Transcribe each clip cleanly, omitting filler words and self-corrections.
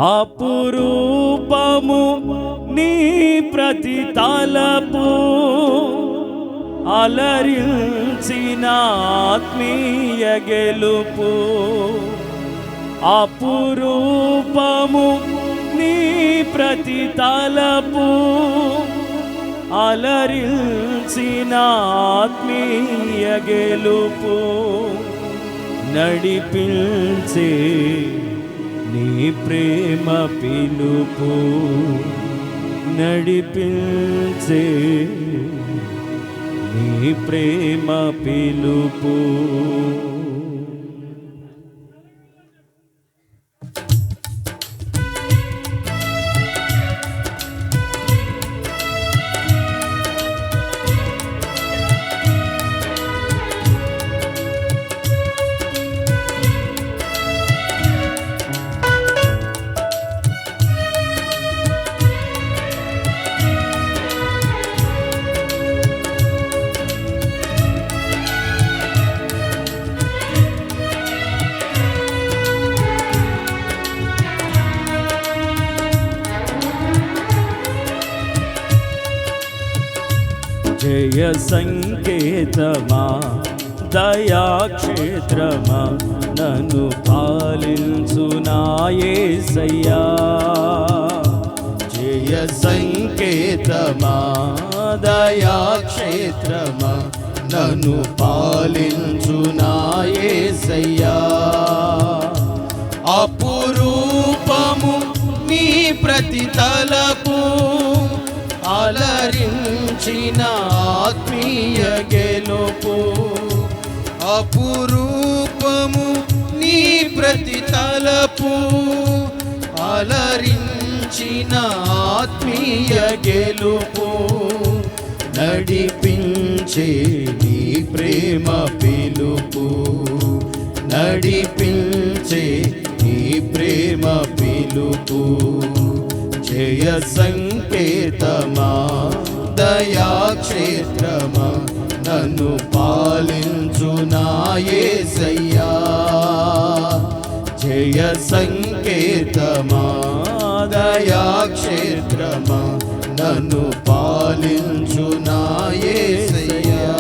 అపురూపము నీ ప్రతి తలపు అలరించిన ఆత్మీయ గెలుపు. అపురూపము నీ ప్రతి తలపు అలరించిన ఆత్మీయ గెలుపు. నడిపించే నీ ప్రేమ పిలుపు, నడిపించే నీ ప్రేమ పిలుపు. జయ సంకేతమా దయాక్షేత్రమా నన్ను పాలించు నా యేసయ్యా. జయ సంకేతమా దయాక్షేత్రమా నన్ను పాలించు నా యేసయ్యా. అపురూపము నీ ప్రతి తలపు అలరించిన ఆత్మీయ గెలుపు. అపురూపము నీ ప్రతి తలపు అలరించిన ఆత్మీయ గెలుపు. నడిపించే నీ ప్రేమ పిలుపు, నడిపించే నీ ప్రేమ పిలుపు. జయ సంకేతమా దయాక్షేత్రమా నన్ను పాలించు నా యేసయ్యా. జయ సంకేతమా దయాక్షేత్రమా నన్ను పాలించు నా యేసయ్యా.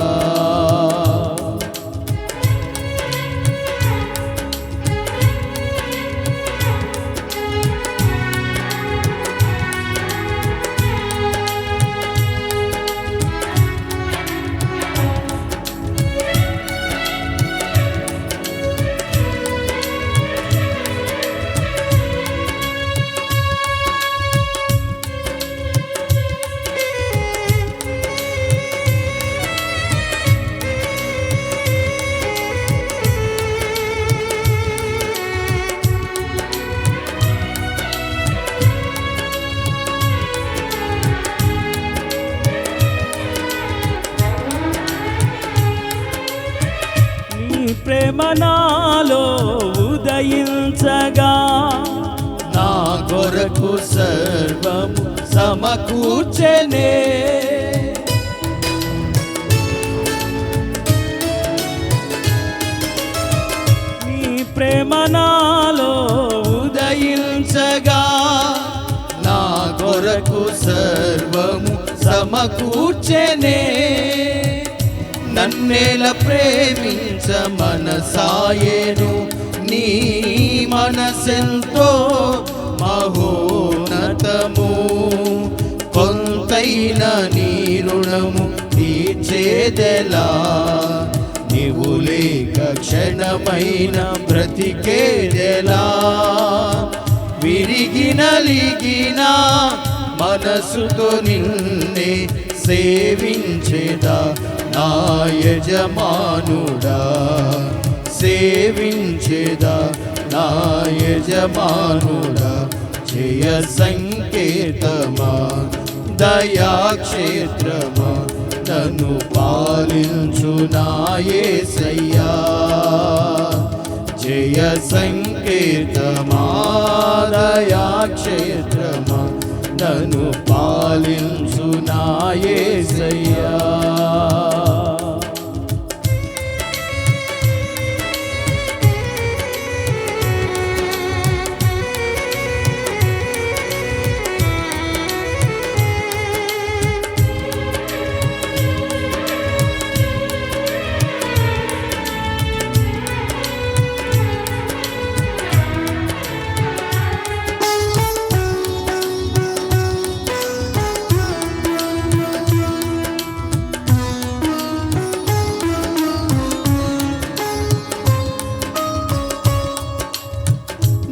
ప్రేమ నాలో ఉదయించగా నా కొరకు సర్వము సమకూర్చెనే. నీ ప్రేమ నాలో ఉదయించగా నా కొరకు సర్వము సమకూర్చెనే. నన్నేల ప్రేమించ మనసాయేను నీ మనసెంతో మహోన్నతము. కొంతైన నీ రుణము తీర్చేదెలా, నీవు లేక క్షణమైన బ్రతికేదెలా. విరిగి నలిగిన మనసుతో నిన్నే సేవించేదా నా యజమానుడా. సేవించేదా నా యజమానుడా. జయ సంకేతమా దయాక్షేత్రమా నన్ను పాలించు నా యేసయ్యా. జయ సంకేతమా దయాక్షేత్రమా నన్ను పాలించు నా యేసయ్యా.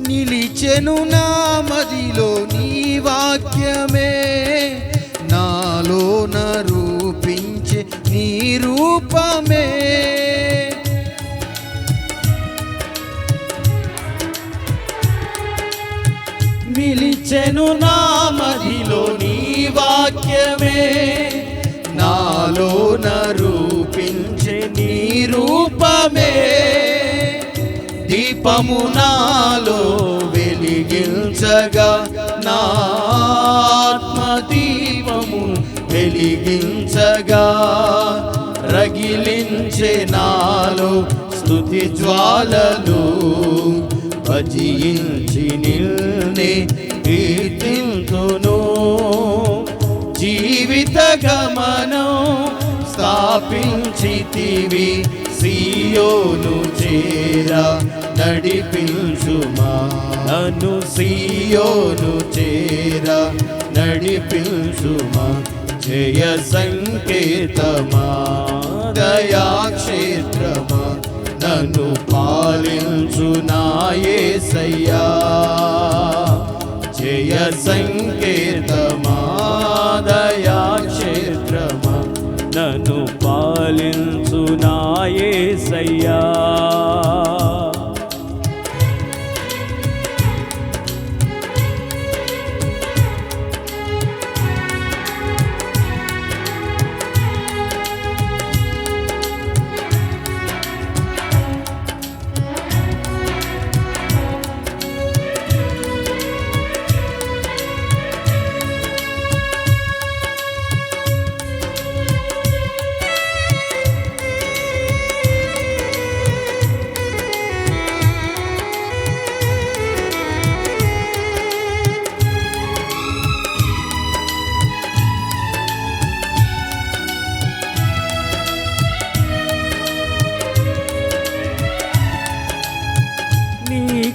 నిలిచెను నా మదిలో నీ వాక్యమే, నాలోన రూపించే నీ రూపమే. నిలిచెను నా మదిలో నీ వాక్యమే, నాలోన రూపించే నీ రూపమే. దీపము నాలో వెలిగించగా, నా ఆత్మ దీపము వెలిగించగా, రగిలించే నాలో స్తుతి జ్వాలలు. భజించి నిన్నే కీర్తింతును, జీవిత గమనం స్థాపించితివి. సియోను చేరా నడిపించుమా, నన్ను సియోను చేరా నడిపించుమా. జయ సంకేతమా, దయాక్షేత్రమా, నన్ను పాలించు నా యేసయ్యా. జయ సంకేతమా, దయాక్షేత్రమా, నన్ను పాలించు నా యేసయ్యా.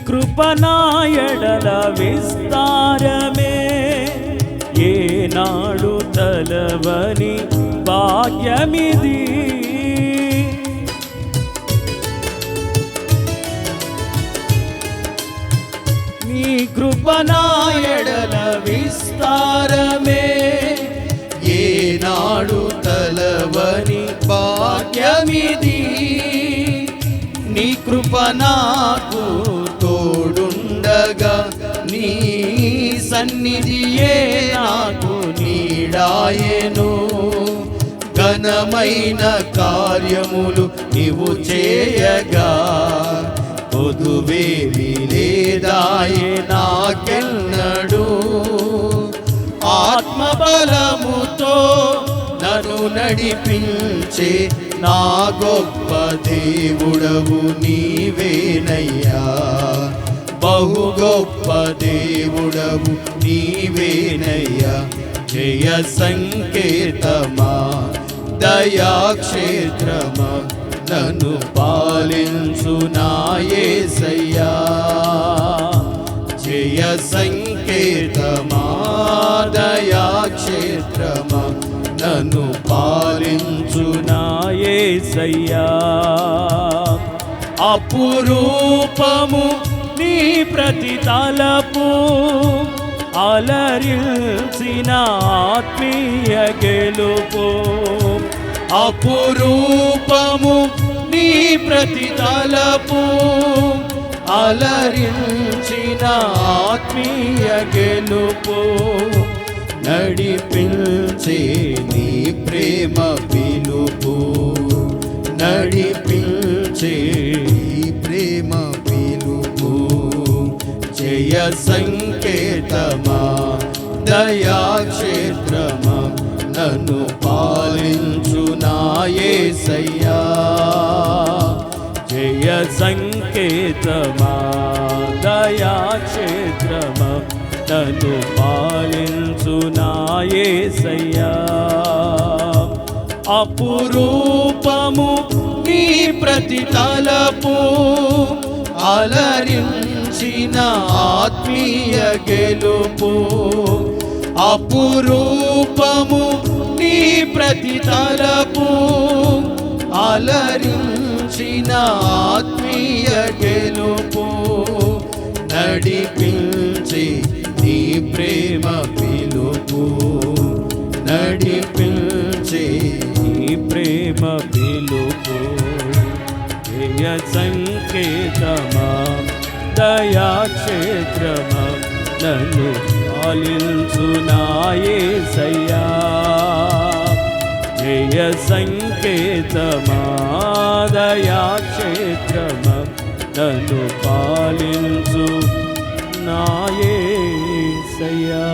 కృపనా ఎడల విస్తారమే, ఏనాడు తలవని భాగ్యమిది. నీ కృపనా ఎడల విస్తారమే, ఏనాడు తలవని భాగ్యమిది. నీ కృప నాకు తోడుండగా, నీ సన్నిధియే నాకు నీడాయెను. ఘనమైన కార్యములు నీవు చేయగా, కొదువేవి లేదాయె నాకెన్నడు. ఆత్మబలముతో నన్ను నడిపించే నా గొప్ప దేవుడవు నీవేనయ్యా. బహు గొప్ప దేవుడవు నీవేనయ్యా. జయ సంకేతమా, దయాక్షేత్రమా, నన్ను పాలించు నా యేసయ్యా. జయ సంకేతమా, దయాక్షేత్రమా, నన్ను పాలించు నా యేసయ్యా. అపురూపము నీ ప్రతి తలపు, అలరిల్చిన ఆత్మీయ గెలుపు. అపురూపము నీ ప్రతి తలపు, అలరించిన ఆత్మీయ గెలుపు. నడిపించే నీ ప్రేమ పిలుపు, నడిపించే నీ ప్రేమ పిలుపు. జయ సంకేతమా, దయాక్షేత్రమా, నన్ను పాలించు నా యేసయ్యా. జయ సంకేతమా, దయాక్షేత్రమా, నన్ను పాలించు నా యేసయ్యా. అపురూపము నీ ప్రతి తలపు, అలరించిన ఆత్మీయ గెలుపు. అపురూపము నీ ప్రతి తలపు, అలరించిన ఆత్మీయ గెలుపు. నడిపించే నీ ప్రేమ పిలుపు, నడిపించే నీ ప్రేమ పిలుపు. జయ సంకేతమా దయాక్షేత్రమా నన్ను పాలించు నా యేసయ్యా. జయ సంకేతమా దయాక్షేత్రమా నన్ను పాలించు నా యేసయ్యా.